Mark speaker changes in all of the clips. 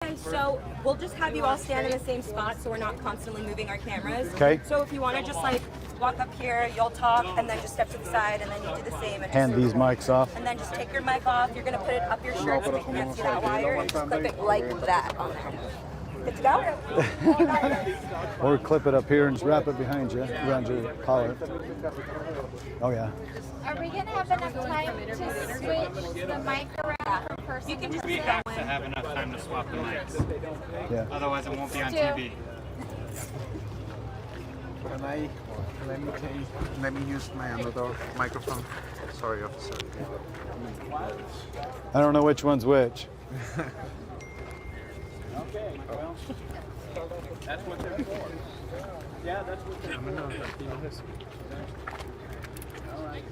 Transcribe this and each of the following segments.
Speaker 1: Okay, so we'll just have you all stand in the same spot so we're not constantly moving our cameras.
Speaker 2: Okay.
Speaker 1: So if you want to just like walk up here, you'll talk, and then just step to the side, and then you do the same. And
Speaker 2: Hand these mics off.
Speaker 1: And then just take your mic off. You're going to put it up your shirt so we can't see that wire, and just clip it like that on there. Good to go?
Speaker 2: Or clip it up here and just wrap it behind you, around your collar. Oh yeah.
Speaker 3: Are we going to have enough time to switch the mic around per person?
Speaker 1: You can just
Speaker 4: We have to have enough time to swap the mics.
Speaker 2: Yeah.
Speaker 4: Otherwise, it won't be on TV.
Speaker 5: Let me use my another microphone. Sorry, officer.
Speaker 2: I don't know which one's which.
Speaker 4: Okay, well, that's what they're for. Yeah, that's what they're for. All right.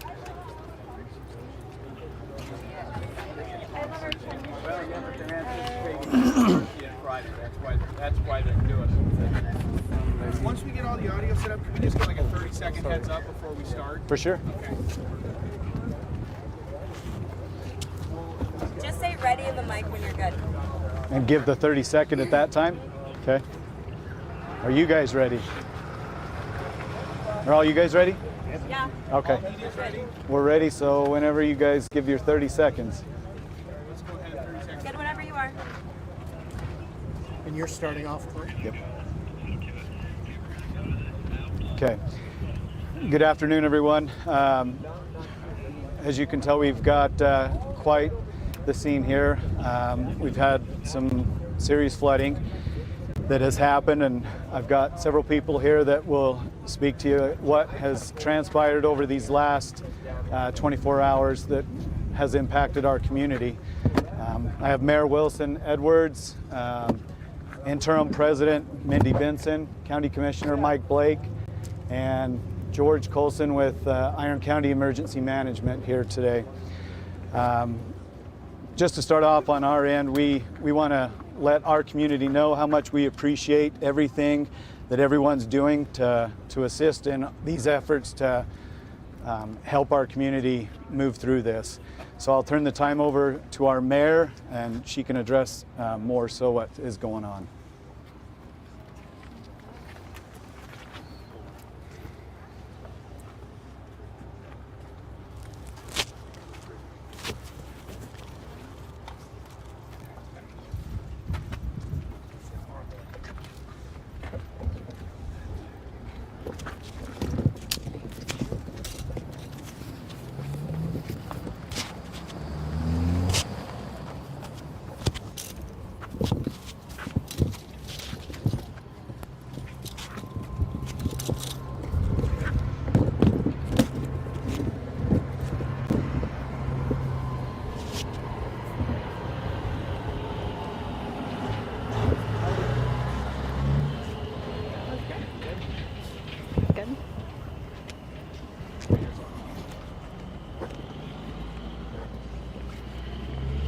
Speaker 4: Well, yeah, but their hands are Friday. That's why they're doing it. Once we get all the audio set up, can we just get like a 30-second heads up before we start?
Speaker 2: For sure.
Speaker 4: Okay.
Speaker 1: Just say ready in the mic when you're good.
Speaker 2: And give the 30-second at that time? Okay. Are you guys ready? Are all you guys ready?
Speaker 1: Yeah.
Speaker 2: Okay. We're ready, so whenever you guys give your 30 seconds.
Speaker 4: Let's go ahead and 30 seconds.
Speaker 1: Good whenever you are.
Speaker 5: And you're starting off, Corey?
Speaker 2: Yep. Okay. Good afternoon, everyone. As you can tell, we've got quite the scene here. We've had some serious flooding that has happened, and I've got several people here that will speak to you what has transpired over these last 24 hours that has impacted our community. I have Mayor Wilson Edwards, Interim President Mindy Benson, County Commissioner Mike Blake, and George Colson with Iron County Emergency Management here today. Just to start off on our end, we want to let our community know how much we appreciate everything that everyone's doing to assist in these efforts to help our community move through this. So I'll turn the time over to our mayor, and she can address more so what is going on.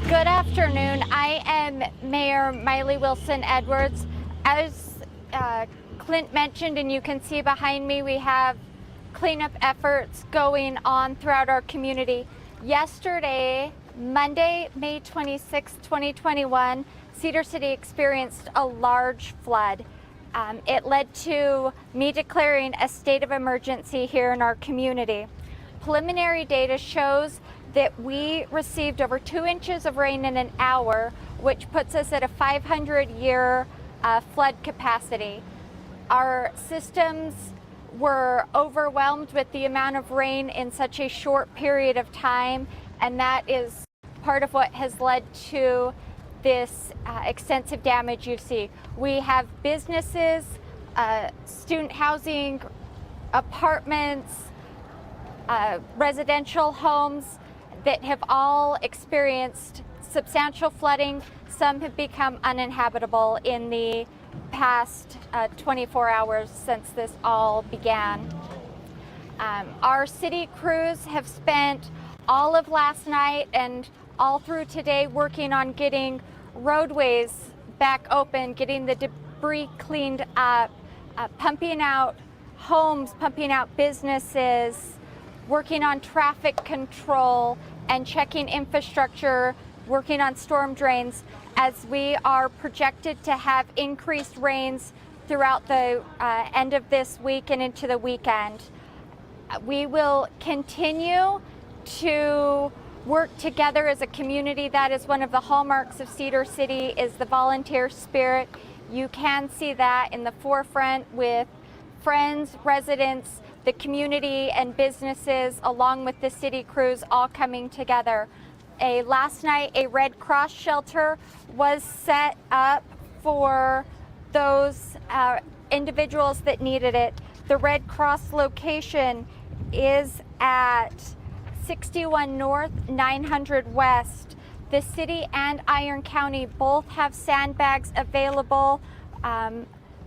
Speaker 3: Good afternoon. I am Mayor Miley Wilson Edwards. As Clint mentioned, and you can see behind me, we have cleanup efforts going on throughout our community. Yesterday, Monday, May 26, 2021, Cedar City experienced a large flood. It led to me declaring a state of emergency here in our community. Preliminary data shows that we received over 2 inches of rain in an hour, which puts us at a 500-year flood capacity. Our systems were overwhelmed with the amount of rain in such a short period of time, and that is part of what has led to this extensive damage you see. We have businesses, student housing, apartments, residential homes that have all experienced substantial flooding. Some have become uninhabitable in the past 24 hours since this all began. Our city crews have spent all of last night and all through today working on getting roadways back open, getting the debris cleaned up, pumping out homes, pumping out businesses, working on traffic control and checking infrastructure, working on storm drains. as we are projected to have increased rains throughout the end of this week and into the weekend. We will continue to work together as a community. That is one of the hallmarks of Cedar City, is the volunteer spirit. You can see that in the forefront with friends, residents, the community and businesses, along with the city crews, all coming together. Last night, a Red Cross shelter was set up for those individuals that needed it. The Red Cross location is at 61 North, 900 West. The city and Iron County both have sandbags available.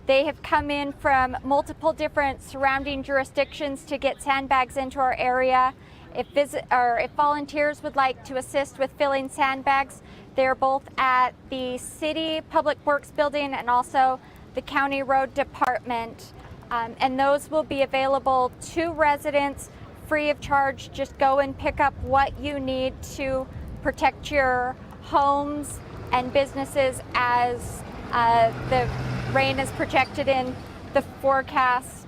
Speaker 3: They have come in from multiple different surrounding jurisdictions to get sandbags into our area. If volunteers would like to assist with filling sandbags, they're both at the City Public Works Building and also the County Road Department. And those will be available to residents free of charge. Just go and pick up what you need to protect your homes and businesses as the rain is projected in the forecast.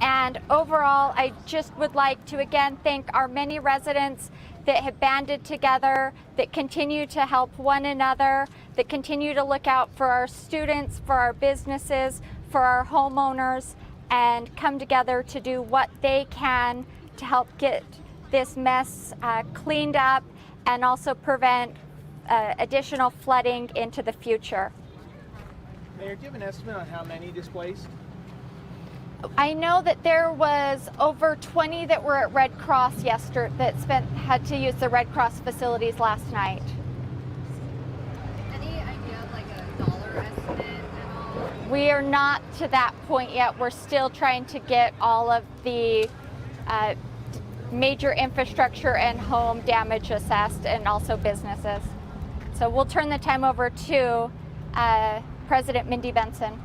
Speaker 3: And overall, I just would like to again thank our many residents that have banded together, that continue to help one another, that continue to look out for our students, for our businesses, for our homeowners, and come together to do what they can to help get this mess cleaned up and also prevent additional flooding into the future.
Speaker 4: Mayor, do you have an estimate on how many displaced?
Speaker 3: I know that there was over 20 that were at Red Cross yesterday that had to use the Red Cross facilities last night.
Speaker 6: Any idea of like a dollar estimate at all?
Speaker 3: We are not to that point yet. We're still trying to get all of the major infrastructure and home damage assessed, and also businesses. So we'll turn the time over to President Mindy Benson.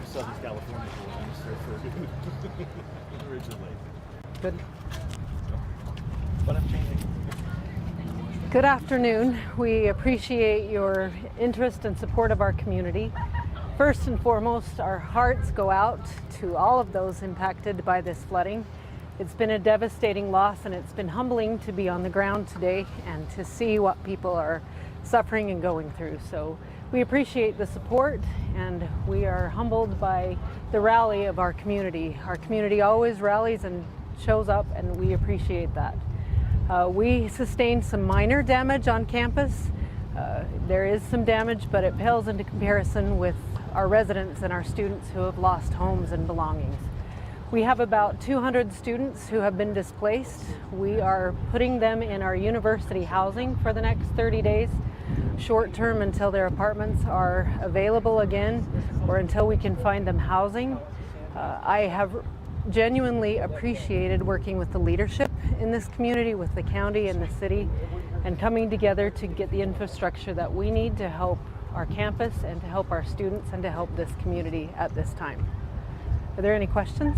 Speaker 7: Southern California originally.
Speaker 8: Good.
Speaker 7: But I'm changing.
Speaker 8: Good afternoon. We appreciate your interest and support of our community. First and foremost, our hearts go out to all of those impacted by this flooding. It's been a devastating loss, and it's been humbling to be on the ground today and to see what people are suffering and going through. So we appreciate the support, and we are humbled by the rally of our community. Our community always rallies and shows up, and we appreciate that. We sustained some minor damage on campus. There is some damage, but it pales into comparison with our residents and our students who have lost homes and belongings. We have about 200 students who have been displaced. We are putting them in our university housing for the next 30 days, short term until their apartments are available again or until we can find them housing. I have genuinely appreciated working with the leadership in this community, with the county and the city, and coming together to get the infrastructure that we need to help our campus and to help our students and to help this community at this time. Are there any questions?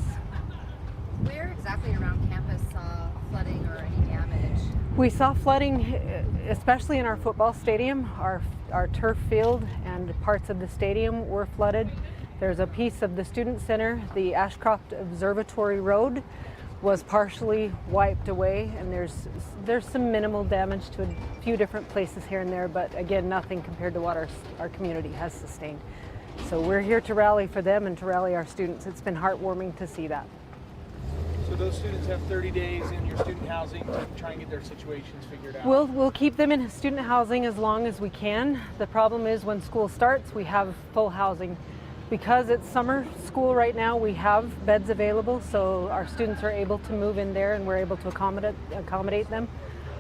Speaker 6: Where exactly around campus saw flooding or any damage?
Speaker 8: We saw flooding, especially in our football stadium. Our turf field and parts of the stadium were flooded. There's a piece of the student center, the Ashcroft Observatory Road, was partially wiped away, and there's some minimal damage to a few different places here and there, but again, nothing compared to what our community has sustained. So we're here to rally for them and to rally our students. It's been heartwarming to see that.
Speaker 4: So those students have 30 days in your student housing to try and get their situations figured out?
Speaker 8: We'll keep them in student housing as long as we can. The problem is when school starts, we have full housing. Because it's summer school right now, we have beds available, so our students are able to move in there and we're able to accommodate them.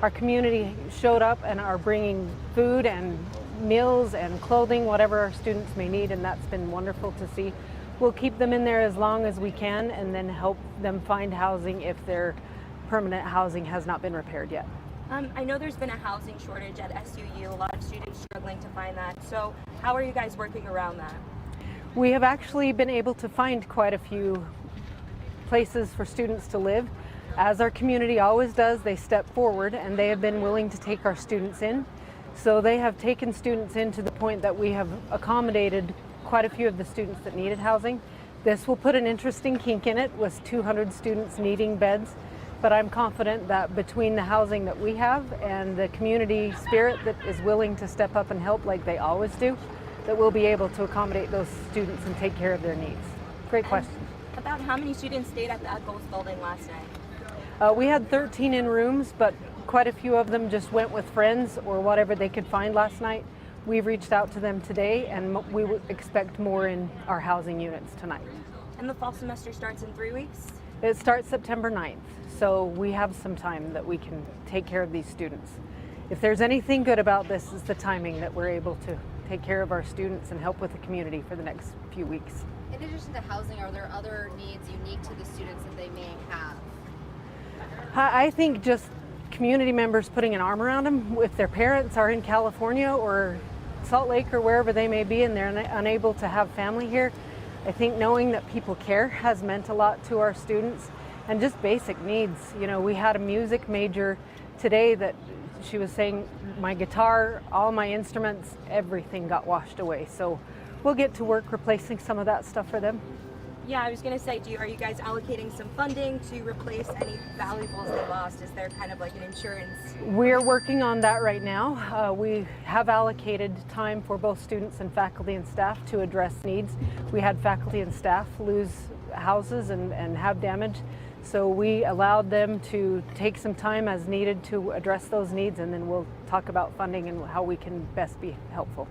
Speaker 8: Our community showed up and are bringing food and meals and clothing, whatever our students may need, and that's been wonderful to see. We'll keep them in there as long as we can and then help them find housing if their permanent housing has not been repaired yet.
Speaker 1: I know there's been a housing shortage at SUU, a lot of students struggling to find that. So how are you guys working around that?
Speaker 8: We have actually been able to find quite a few places for students to live. As our community always does, they step forward and they have been willing to take our students in. So they have taken students in to the point that we have accommodated quite a few of the students that needed housing. This will put an interesting kink in it with 200 students needing beds, but I'm confident that between the housing that we have and the community spirit that is willing to step up and help like they always do, that we'll be able to accommodate those students and take care of their needs. Great question.
Speaker 1: About how many students stayed at the Eccles building last night?
Speaker 8: We had 13 in rooms, but quite a few of them just went with friends or whatever they could find last night. We've reached out to them today, and we would expect more in our housing units tonight.
Speaker 1: And the fall semester starts in 3 weeks?
Speaker 8: It starts September 9th, so we have some time that we can take care of these students. If there's anything good about this, is the timing that we're able to take care of our students and help with the community for the next few weeks.
Speaker 6: In addition to housing, are there other needs unique to the students that they may have?
Speaker 8: I think just community members putting an arm around them if their parents are in California or Salt Lake or wherever they may be and they're unable to have family here. I think knowing that people care has meant a lot to our students, and just basic needs. You know, we had a music major today that she was saying my guitar, all my instruments, everything got washed away. So we'll get to work replacing some of that stuff for them.
Speaker 1: Yeah, I was going to say, are you guys allocating some funding to replace any valuables they lost? Is there kind of like an insurance?
Speaker 8: We're working on that right now. We have allocated time for both students and faculty and staff to address needs. We had faculty and staff lose houses and have damage. So we allowed them to take some time as needed to address those needs, and then we'll talk about funding and how we can best be helpful.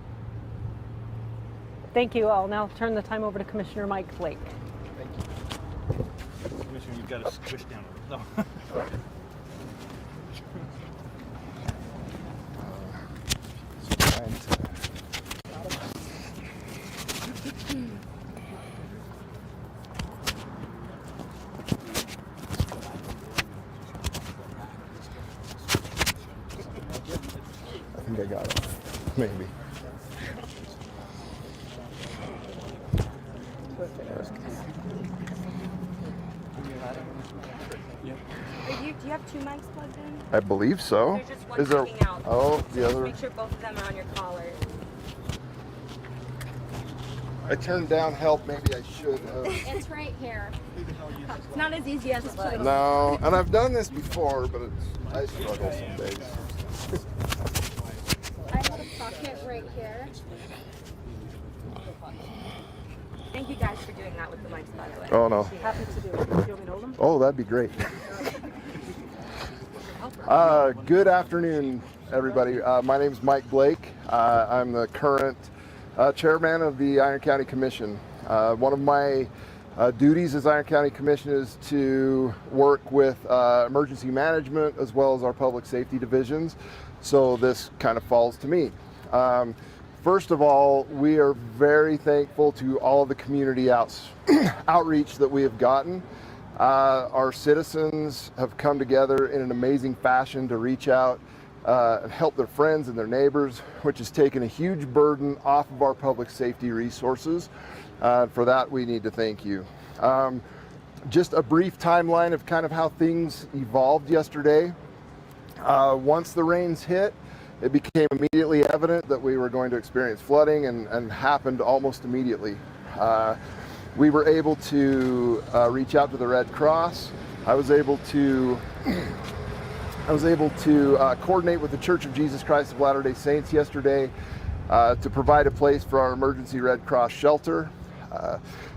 Speaker 8: Thank you. I'll now turn the time over to Commissioner Mike Blake.
Speaker 7: Commissioner, you've got to squish down. No.
Speaker 9: I think I got it. Maybe.
Speaker 1: Do you have two mics plugged in?
Speaker 9: I believe so.
Speaker 1: There's just one
Speaker 9: Is there?
Speaker 1: sticking out.
Speaker 9: Oh,
Speaker 1: So
Speaker 9: the
Speaker 1: just
Speaker 9: other.
Speaker 1: make sure both of them are on your collar.
Speaker 9: I turned down help. Maybe I should have.
Speaker 6: It's right here.
Speaker 1: It's not as easy as it looks.
Speaker 9: No, and I've done this before, but I struggle some days.
Speaker 6: I have a pocket right here.
Speaker 1: Thank you guys for doing that with the mics, by the way.
Speaker 9: Oh no.
Speaker 8: Happy to do it. Do you want me to hold them?
Speaker 9: Oh, that'd be great. Good afternoon, everybody. My name is Mike Blake. I'm the current chairman of the Iron County Commission. One of my duties as Iron County Commission is to work with emergency management as well as our public safety divisions. So this kind of falls to me. First of all, we are very thankful to all of the community outreach that we have gotten. Our citizens have come together in an amazing fashion to reach out and help their friends and their neighbors, which has taken a huge burden off of our public safety resources. For that, we need to thank you. Just a brief timeline of kind of how things evolved yesterday. Once the rains hit, it became immediately evident that we were going to experience flooding, and happened almost immediately. We were able to reach out to the Red Cross. I was able to coordinate with the Church of Jesus Christ of Latter-day Saints yesterday to provide a place for our emergency Red Cross shelter.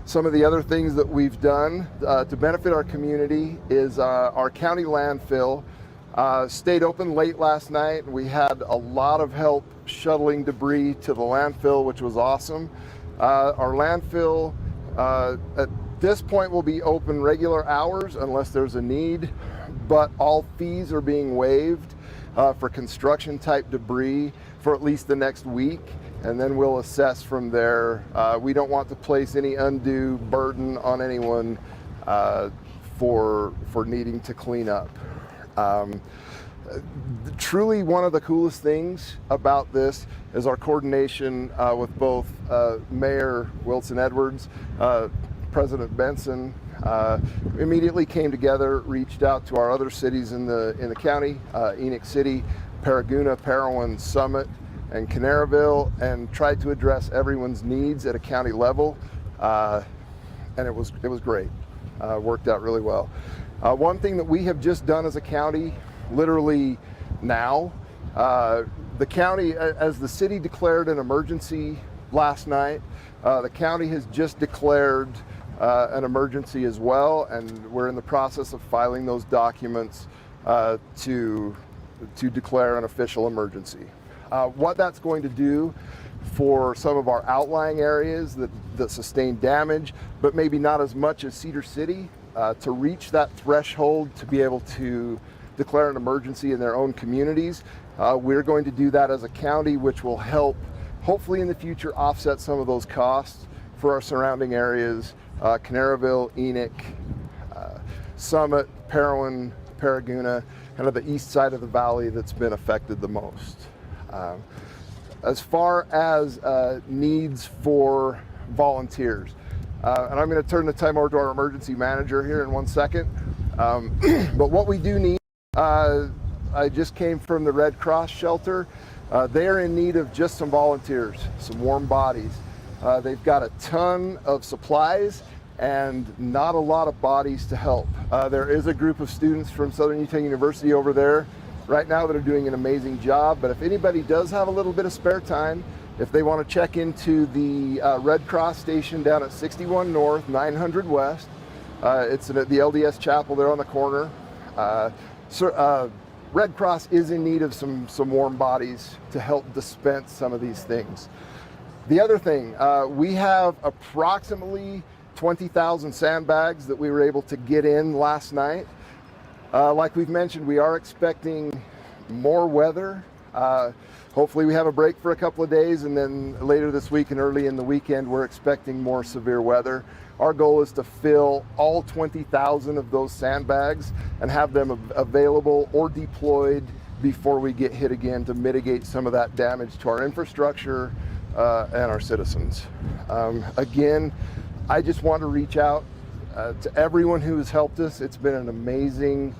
Speaker 9: Some of the other things that we've done to benefit our community is our county landfill stayed open late last night. We had a lot of help shuttling debris to the landfill, which was awesome. Our landfill at this point will be open regular hours unless there's a need, but all fees are being waived for construction type debris for at least the next week, and then we'll assess from there. We don't want to place any undue burden on anyone for needing to clean up. Truly one of the coolest things about this is our coordination with both Mayor Wilson Edwards, President Benson. Immediately came together, reached out to our other cities in the county, Enoch City, Paraguna, Parowan, Summit, and Canaryville, and tried to address everyone's needs at a county level, and it was great. Worked out really well. One thing that we have just done as a county, literally now, the county, as the city declared an emergency last night, the county has just declared an emergency as well, and we're in the process of filing those documents to declare an official emergency. What that's going to do for some of our outlying areas that sustain damage, but maybe not as much as Cedar City, to reach that threshold to be able to declare an emergency in their own communities. We're going to do that as a county, which will help, hopefully in the future, offset some of those costs for our surrounding areas, Canaryville, Enoch, Summit, Parowan, Paraguna, kind of the east side of the valley that's been affected the most. As far as needs for volunteers, and I'm going to turn the time over to our emergency manager here in 1 second, but what we do need, I just came from the Red Cross shelter. They are in need of just some volunteers, some warm bodies. They've got a ton of supplies and not a lot of bodies to help. There is a group of students from Southern Utah University over there right now that are doing an amazing job, but if anybody does have a little bit of spare time, if they want to check into the Red Cross station down at 61 North, 900 West, it's at the LDS Chapel there on the corner. Red Cross is in need of some warm bodies to help dispense some of these things. The other thing, we have approximately 20,000 sandbags that we were able to get in last night. Like we've mentioned, we are expecting more weather. Hopefully we have a break for a couple of days, and then later this week and early in the weekend, we're expecting more severe weather. Our goal is to fill all 20,000 of those sandbags and have them available or deployed before we get hit again to mitigate some of that damage to our infrastructure and our citizens. Again, I just want to reach out to everyone who has helped us. It's been an amazing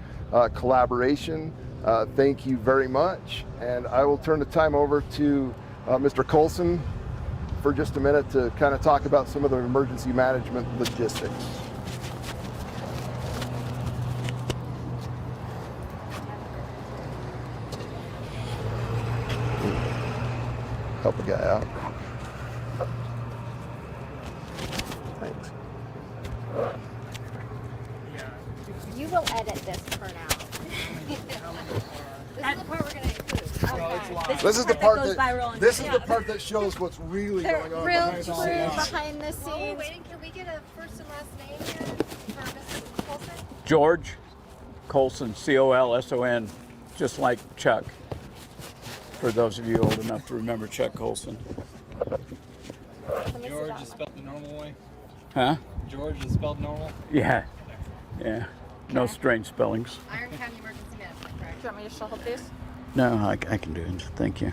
Speaker 9: collaboration. Thank you very much. And I will turn the time over to Mr. Colson for just a minute to kind of talk about some of the emergency management logistics. Help a guy out. Thanks.
Speaker 3: You will edit this part out.
Speaker 6: This is the part we're going to include.
Speaker 9: This is the part
Speaker 1: goes viral on
Speaker 9: this is the part that shows what's really going on
Speaker 3: Real
Speaker 9: behind the
Speaker 3: true
Speaker 9: scenes.
Speaker 3: behind the
Speaker 6: Oh,
Speaker 3: scenes.
Speaker 6: waiting. Can we get a first and last name here for Mrs. Colson?
Speaker 10: George Colson, C-O-L-S-O-N, just like Chuck. For those of you old enough to remember Chuck Colson.
Speaker 4: George is spelled the normal way?
Speaker 10: Huh?
Speaker 4: George is spelled normal?
Speaker 10: Yeah. Yeah. No strange spellings.
Speaker 6: Iron County Emergency Management, correct?
Speaker 1: Do you want me to hold these?
Speaker 10: No, I can do it. Thank you.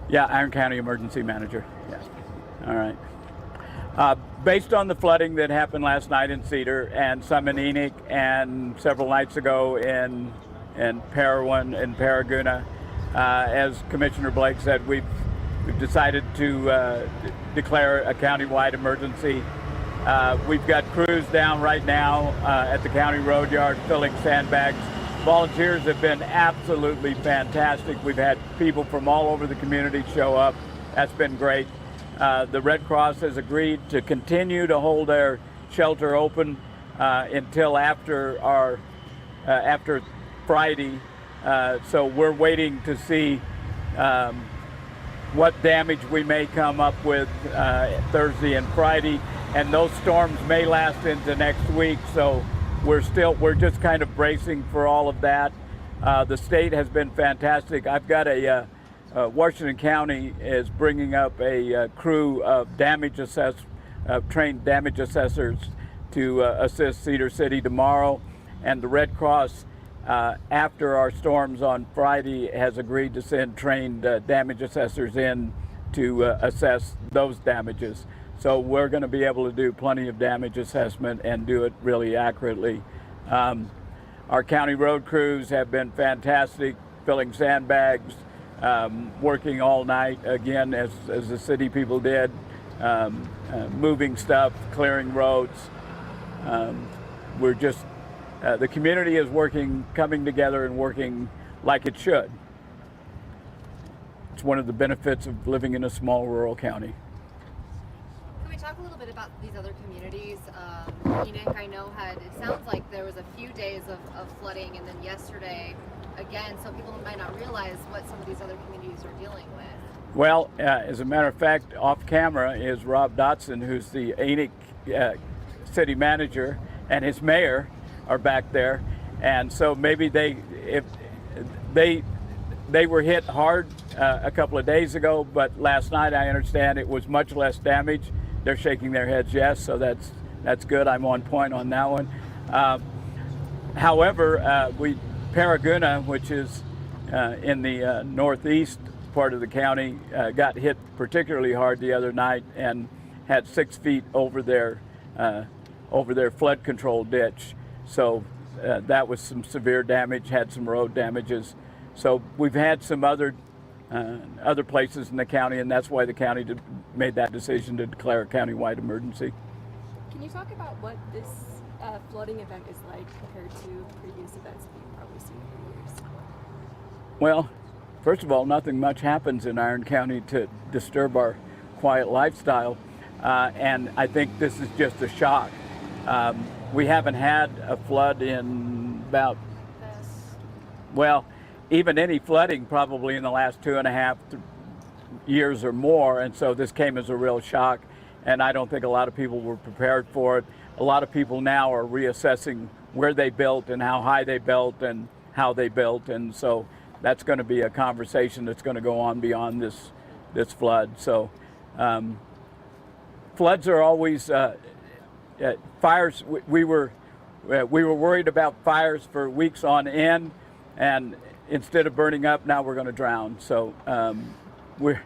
Speaker 10: Yeah, Iron County Emergency Manager. Yeah. All right. Based on the flooding that happened last night in Cedar and some in Enoch and several nights ago in Parowan and Paraguna, as Commissioner Blake said, we've decided to declare a countywide emergency. We've got crews down right now at the county road yard filling sandbags. Volunteers have been absolutely fantastic. We've had people from all over the community show up. That's been great. The Red Cross has agreed to continue to hold their shelter open until after Friday. So we're waiting to see what damage we may come up with Thursday and Friday. And those storms may last into next week, so we're just kind of bracing for all of that. The state has been fantastic. I've got Washington County is bringing up a crew of trained damage assessors to assist Cedar City tomorrow, and the Red Cross, after our storms on Friday, has agreed to send trained damage assessors in to assess those damages. So we're going to be able to do plenty of damage assessment and do it really accurately. Our county road crews have been fantastic, filling sandbags, working all night, again, as the city people did, moving stuff, clearing roads. We're just, the community is coming together and working like it should. It's one of the benefits of living in a small rural county.
Speaker 6: Can we talk a little bit about these other communities? Enoch, I know, it sounds like there was a few days of flooding, and then yesterday again, so people might not realize what some of these other communities are dealing with.
Speaker 10: Well, as a matter of fact, off camera is Rob Dotson, who's the Enoch city manager, and his mayor are back there. And so maybe if they were hit hard a couple of days ago, but last night I understand it was much less damage. They're shaking their heads yes, so that's good. I'm on point on that one. However, Paraguna, which is in the northeast part of the county, got hit particularly hard the other night and had 6 feet over their flood control ditch. So that was some severe damage, had some road damages. So we've had some other places in the county, and that's why the county made that decision to declare a countywide emergency.
Speaker 1: Can you talk about what this flooding event is like compared to previous events that you've probably seen over the years?
Speaker 10: Well, first of all, nothing much happens in Iron County to disturb our quiet lifestyle, and I think this is just a shock. We haven't had a flood in about, well, even any flooding probably in the last 2.5 years or more, and so this came as a real shock, and I don't think a lot of people were prepared for it. A lot of people now are reassessing where they built and how high they built and how they built, and so that's going to be a conversation that's going to go on beyond this flood. So floods are always fires. We were worried about fires for weeks on end, and instead of burning up, now we're going to drown. So if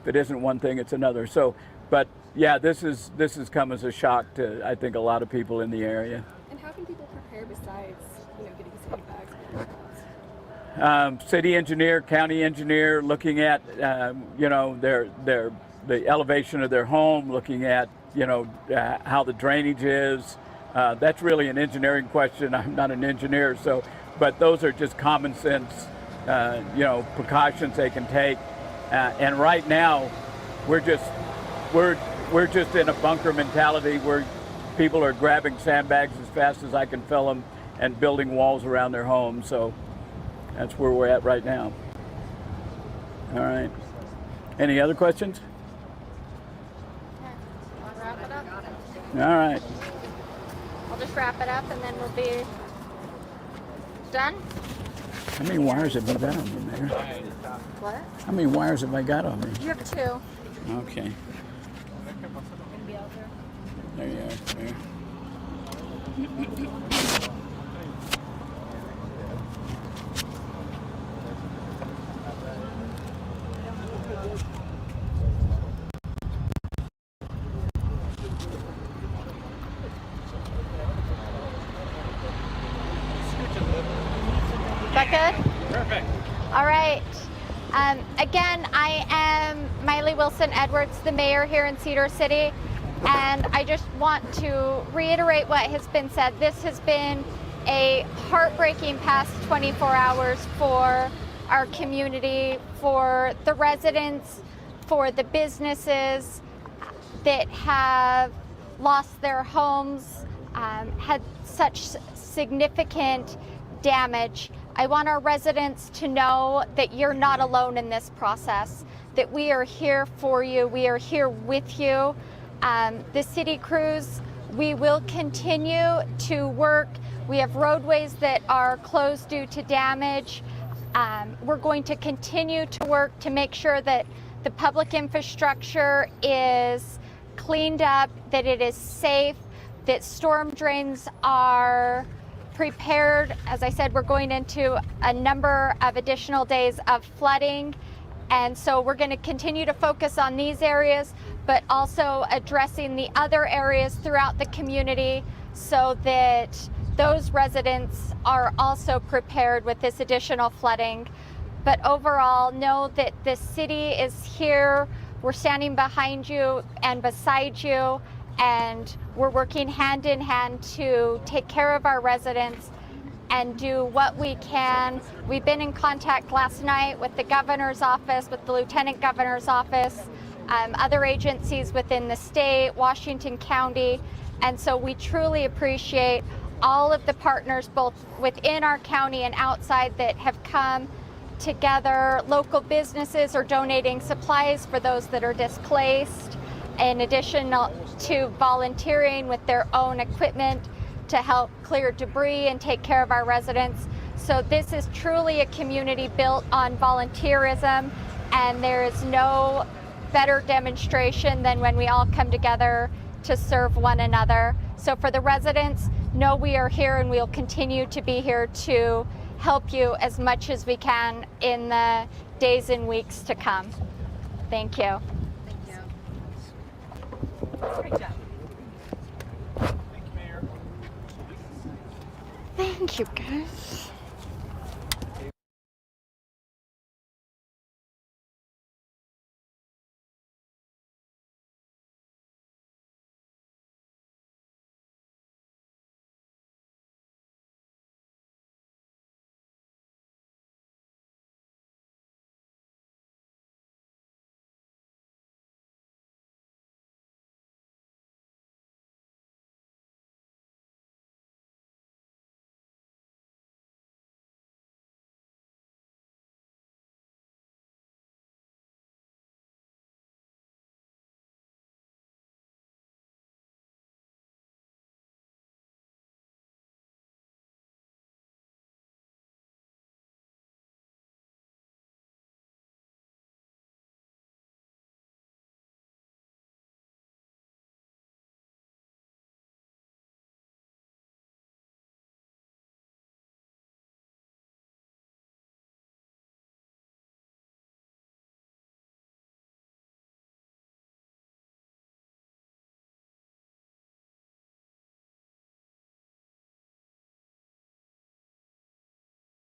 Speaker 10: it isn't one thing, it's another. So, but yeah, this has come as a shock to, I think, a lot of people in the area.
Speaker 1: And how can people prepare besides, getting sandbags?
Speaker 10: City engineer, county engineer, looking at the elevation of their home, looking at how the drainage is. That's really an engineering question. I'm not an engineer, but those are just common sense, precautions they can take. And right now, we're just in a bunker mentality where people are grabbing sandbags as fast as I can fill them and building walls around their homes. So that's where we're at right now. All right. Any other questions?
Speaker 3: Want to wrap it up?
Speaker 10: All right.
Speaker 3: I'll just wrap it up and then we'll be done.
Speaker 10: How many wires have you got on me, Mayor?
Speaker 3: What?
Speaker 10: How many wires have I got on me?
Speaker 3: You have 2.
Speaker 10: Okay. There you are, Mayor.
Speaker 3: Is that good? Perfect. All right. Again, I am Miley Wilson Edwards, the mayor here in Cedar City, and I just want to reiterate what has been said. This has been a heartbreaking past 24 hours for our community, for the residents, for the businesses that have lost their homes, had such significant damage. I want our residents to know that you're not alone in this process, that we are here for you, we are here with you. The city crews We will continue to work. We have roadways that are closed due to damage. We're going to continue to work to make sure that the public infrastructure is cleaned up, that it is safe, that storm drains are prepared. As I said, we're going into a number of additional days of flooding. And so we're going to continue to focus on these areas, but also addressing the other areas throughout the community so that those residents are also prepared with this additional flooding. But overall, know that the city is here. We're standing behind you and beside you, and we're working hand in hand to take care of our residents and do what we can. We've been in contact last night with the governor's office, with the lieutenant governor's office, other agencies within the state, Washington County, and so we truly appreciate all of the partners both within our county and outside that have come together. Local businesses are donating supplies for those that are displaced, in addition to volunteering with their own equipment to help clear debris and take care of our residents. So this is truly a community built on volunteerism, and there is no better demonstration than when we all come together to serve one another. So for the residents, know we are here and we'll continue to be here to help you as much as we can in the days and weeks to come. Thank you.
Speaker 6: Thank you.
Speaker 1: Great job.
Speaker 3: Thank you, guys.